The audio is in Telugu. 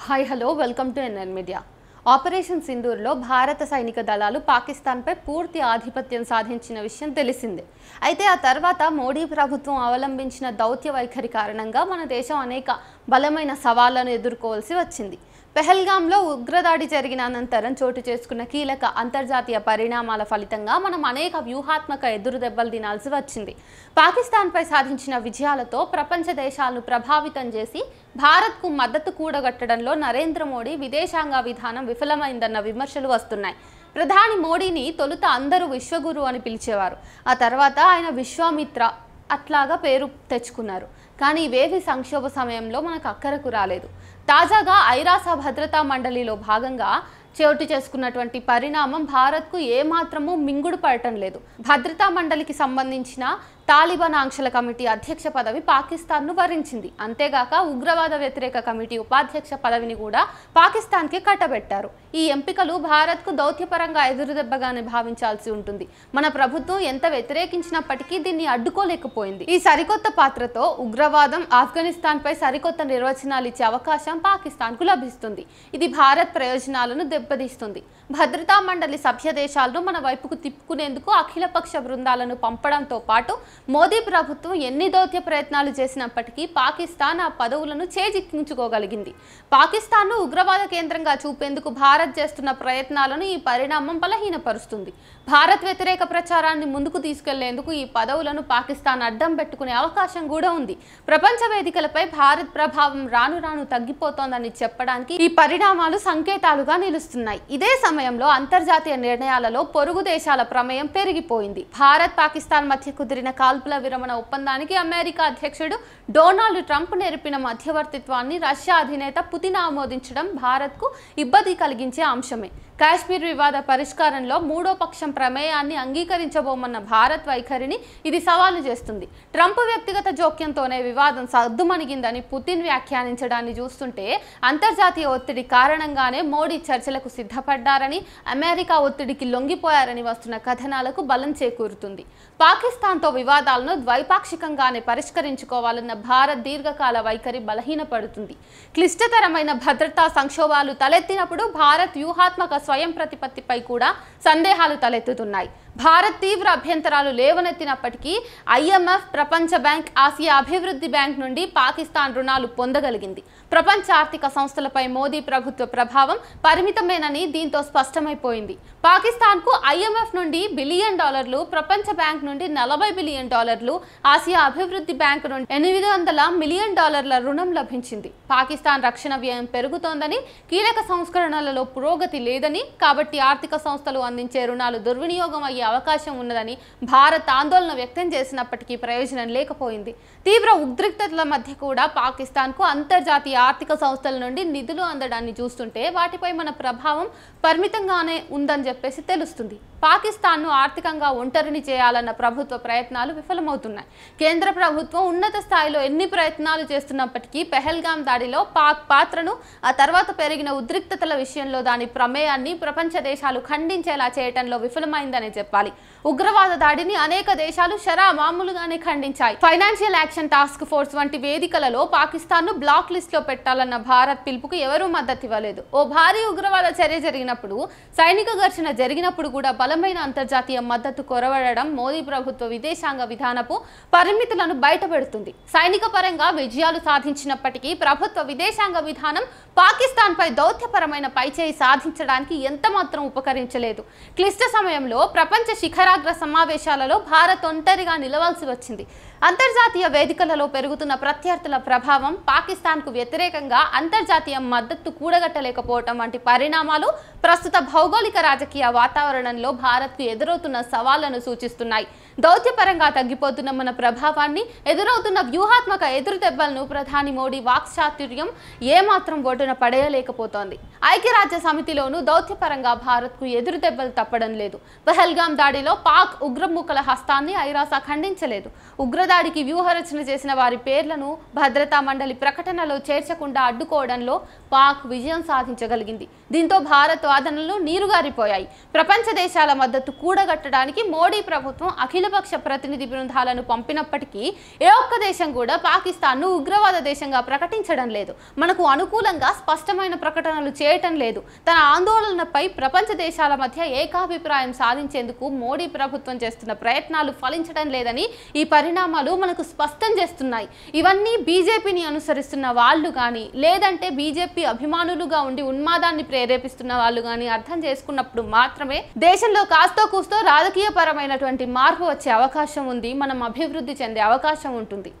Hi hello welcome to NN media. Operation సింధూర్లో భారత సైనిక దళాలు పాకిస్తాన్పై పూర్తి ఆధిపత్యం సాధించిన విషయం తెలిసిందే. అయితే ఆ తర్వాత మోడీ ప్రభుత్వం అవలంబించిన దౌత్య వైఖరి కారణంగా మన దేశం అనేక బలమైన సవాళ్లను ఎదుర్కోవాల్సి వచ్చింది. పెహల్గాంలో ఉగ్రదాడి జరిగిన అనంతరం చోటు చేసుకున్న కీలక అంతర్జాతీయ పరిణామాల ఫలితంగా మనం అనేక వ్యూహాత్మక ఎదురుదెబ్బలు తినాల్సి వచ్చింది. పాకిస్తాన్పై సాధించిన విజయాలతో ప్రపంచ దేశాలను ప్రభావితం చేసి భారత్కు మద్దతు కూడగట్టడంలో నరేంద్ర మోడీ విదేశాంగ విధానం విఫలమైందన్న విమర్శలు వస్తున్నాయి. ప్రధాని మోడీని తొలుత అందరూ విశ్వగురు అని పిలిచేవారు. ఆ తర్వాత ఆయన విశ్వామిత్ర అట్లాగా పేరు తెచ్చుకున్నారు. కానీ ఇవేవి సంక్షోభ సమయంలో మనకు అక్కరకు రాలేదు. తాజాగా ఐరాస భద్రతా మండలిలో భాగంగా చోటు చేసుకున్నటువంటి పరిణామం భారత్కు ఏమాత్రమూ మింగుడు పడటం లేదు. భద్రతా మండలికి సంబంధించిన తాలిబాన్ ఆంక్షల కమిటీ అధ్యక్ష పదవి పాకిస్తాన్ను వరించింది. అంతేగాక ఉగ్రవాద వ్యతిరేక కమిటీ ఉపాధ్యక్ష పదవిని కూడా పాకిస్తాన్కి కట్టబెట్టారు. ఈ ఎంపికలు భారత్కు దౌత్యపరంగా ఎదురుదెబ్బగానే భావించాల్సి ఉంటుంది. మన ప్రభుత్వం ఎంత వ్యతిరేకించినప్పటికీ దీన్ని అడ్డుకోలేకపోయింది. ఈ సరికొత్త పాత్రతో ఉగ్రవాదం, ఆఫ్ఘనిస్తాన్పై సరికొత్త నిర్వచనాలు ఇచ్చే అవకాశం పాకిస్తాన్కు లభిస్తుంది. ఇది భారత్ ప్రయోజనాలను దెబ్బతీస్తుంది. భద్రతా మండలి సభ్య దేశాలను మన వైపుకు తిప్పుకునేందుకు అఖిలపక్ష బృందాలను పంపడంతో పాటు మోదీ ప్రభుత్వం ఎన్ని దౌత్య ప్రయత్నాలు చేసినప్పటికీ పాకిస్తాన్ ఆ పదవులను చేజిక్కించుకోగలిగింది. పాకిస్తాన్ను ఉగ్రవాద కేంద్రంగా చూపేందుకు భారత్ చేస్తున్న ప్రయత్నాలను ఈ పరిణామం బలహీనపరుస్తుంది. భారత్ వ్యతిరేక ప్రచారాన్ని ముందుకు తీసుకెళ్లేందుకు ఈ పదవులను పాకిస్తాన్ అడ్డం పెట్టుకునే అవకాశం కూడా ఉంది. ప్రపంచ వేదికలపై భారత్ ప్రభావం రాను రాను తగ్గిపోతోందని చెప్పడానికి ఈ పరిణామాలు సంకేతాలుగా నిలుస్తున్నాయి. ఇదే సమయంలో అంతర్జాతీయ నిర్ణయాలలో పొరుగు దేశాల ప్రమేయం పెరిగిపోయింది. భారత్, పాకిస్తాన్ మధ్య కుదిరిన కాల్పుల విరమణ ఒప్పందానికి అమెరికా అధ్యక్షుడు డొనాల్డ్ ట్రంప్ నెరిపిన మధ్యవర్తిత్వాన్ని రష్యా అధినేత పుతిన్ ఆమోదించడం భారత్కు ఇబ్బంది కలిగించే అంశమే. కాశ్మీర్ వివాద పరిష్కారంలో మూడో పక్షం ప్రమేయాన్ని అంగీకరించబోమన్న భారత్ వైఖరిని ఇది సవాలు చేస్తుంది. ట్రంప్ వ్యక్తిగత జోక్యంతోనే వివాదం సద్దుమణిగిందని పుతిన్ వ్యాఖ్యానించడాన్ని చూస్తుంటే అంతర్జాతీయ ఒత్తిడి కారణంగానే మోడీ చర్చలకు సిద్ధపడ్డారని, అమెరికా ఒత్తిడికి లొంగిపోయారని వస్తున్న కథనాలకు బలం చేకూరుతుంది. పాకిస్తాన్తో వివాదాలను ద్వైపాక్షికంగానే పరిష్కరించుకోవాలన్న భారత్ దీర్ఘకాల వైఖరి బలహీనపడుతుంది. క్లిష్టతరమైన భద్రతా సంక్షోభాలు తలెత్తినప్పుడు భారత్ వ్యూహాత్మక స్వయం ప్రతిపత్తిపై కూడా సందేహాలు తలెత్తుతున్నాయి. భారత్ తీవ్ర అభ్యంతరాలు లేవనెత్తినప్పటికీ IMF, ప్రపంచ బ్యాంక్, ఆసియా అభివృద్ధి బ్యాంక్ నుండి పాకిస్తాన్ రుణాలు పొందగలిగింది. ప్రపంచ ఆర్థిక సంస్థలపై మోదీ ప్రభుత్వ ప్రభావం పరిమితమేనని దీంతో స్పష్టమైపోయింది. పాకిస్తాన్కు IMF నుండి $1 బిలియన్, ప్రపంచ బ్యాంక్ నుండి $40 బిలియన్, ఆసియా అభివృద్ధి బ్యాంక్ నుండి $800 మిలియన్ రుణం లభించింది. పాకిస్తాన్ రక్షణ వ్యయం పెరుగుతోందని, కీలక సంస్కరణలలో పురోగతి లేదని, కాబట్టి ఆర్థిక సంస్థలు అందించే రుణాలు దుర్వినియోగం అయ్యే అవకాశం ఉన్నదని భారత్ ఆందోళన వ్యక్తం చేసినప్పటికీ ప్రయోజనం లేకపోయింది. తీవ్ర ఉద్రిక్తతల మధ్య కూడా పాకిస్తాన్కు అంతర్జాతీయ ఆర్థిక సంస్థల నుండి నిధులు అందడాన్ని చూస్తుంటే వాటిపై మన ప్రభావం పరిమితంగానే ఉందని చెప్పేసి తెలుస్తుంది. పాకిస్తాన్ను ఆర్థికంగా ఒంటరిని చేయాలన్న ప్రభుత్వ ప్రయత్నాలు విఫలమవుతున్నాయి. కేంద్ర ప్రభుత్వం ఉన్నత స్థాయిలో ఎన్ని ప్రయత్నాలు చేస్తున్నప్పటికీ పెహల్గాం దాడిలో పాక్ పాత్రను, ఆ తర్వాత పెరిగిన ఉద్రిక్తతల విషయంలో దాని ప్రమేయాన్ని ప్రపంచ దేశాలు ఖండించేలా చేయడంలో విఫలమైందనే చెప్పాలి. ఉగ్రవాద దాడిని అనేక దేశాలు మామూలుగానే ఖండించాయి. ఫైనాన్షియల్ యాక్షన్ టాస్క్ ఫోర్స్ వంటి వేదికలలో పాకిస్తాన్ను బ్లాక్ లిస్ట్లో పెట్టాలన్న భారత్ పిలుపుకు ఎవరూ మద్దతు ఇవ్వలేదు. ఓ భారీ ఉగ్రవాద చర్య జరిగినప్పుడు, సైనిక ఘర్షణ జరిగినప్పుడు కూడా బలమైన అంతర్జాతీయ మద్దతు కొరవడడం మోదీ ప్రభుత్వ విదేశాంగ విధానపు పరిమితులను బయటపెడుతుంది. సైనిక పరంగా విజయాలు సాధించినప్పటికీ ప్రభుత్వ విదేశాంగ విధానం పాకిస్తాన్పై దౌత్యపరమైన పైచేయి సాధించడానికి ఎంతమాత్రం ఉపకరించలేదు. క్లిష్ట సమయంలో ప్రపంచ శిఖరాగ్ర సమావేశాలలో భారత్ ఒంటరిగా నిలవాల్సి వచ్చింది. అంతర్జాతీయ వేదికలలో పెరుగుతున్న ప్రత్యర్థుల ప్రభావం, పాకిస్తాన్కు వ్యతిరేకంగా అంతర్జాతీయ మద్దతు కూడగట్టలేకపోవటం వంటి పరిణామాలు ప్రస్తుత భౌగోళిక రాజకీయ వాతావరణంలో భారత్కు ఎదురవుతున్న సవాళ్లను సూచిస్తున్నాయి. దౌత్యపరంగా తగ్గిపోతున్న మన ప్రభావాన్ని, ఎదురవుతున్న వ్యూహాత్మక ఎదురుదెబ్బలను ప్రధాని మోడీ వాక్చాతుర్యం ఏమాత్రం ఒడ్డున పడేయలేకపోతోంది. ఐక్యరాజ్య సమితిలోనూ దౌత్యపరంగా భారత్కు ఎదురు దెబ్బలు తప్పడం లేదు. పహల్గాం దాడిలో పాక్ ఉగ్రమూకల హస్తాన్ని ఐరాస ఖండించలేదు. ఉగ్రదాడికి వ్యూహరచన చేసిన వారి పేర్లను భద్రతా మండలి ప్రకటనలో చేర్చకుండా అడ్డుకోవడంలో పాక్ విజయం సాధించగలిగింది. దీంతో భారత్ వాదనలు నీరుగారిపోయాయి. ప్రపంచ దేశాల మద్దతు కూడగట్టడానికి మోడీ ప్రభుత్వం అఖిలపక్ష ప్రతినిధి బృందాలను పంపినప్పటికీ ఏ ఒక్క దేశం కూడా పాకిస్తాన్ను ఉగ్రవాద దేశంగా ప్రకటించడం లేదు. మనకు అనుకూలంగా స్పష్టమైన ప్రకటనలు చేయటం లేదు. తన ఆందోళనపై ప్రపంచ దేశాల మధ్య ఏకాభిప్రాయం సాధించేందుకు మోడీ ప్రభుత్వం చేస్తున్న ప్రయత్నాలు ఫలించడం లేదని ఈ పరిణామాలు మనకు స్పష్టం చేస్తున్నాయి. ఇవన్నీ బీజేపీని అనుసరిస్తున్న వాళ్ళు కానీ, లేదంటే బీజేపీ అభిమానులుగా ఉండి ఉన్మాదాన్ని ప్రేరేపిస్తున్న వాళ్ళు కానీ అర్థం చేసుకున్నప్పుడు మాత్రమే దేశంలో కాస్తో కూస్తో రాజకీయ పరమైనటువంటి మార్పు వచ్చే అవకాశం ఉంది. మనం అభివృద్ధి చెందే అవకాశం ఉంటుంది.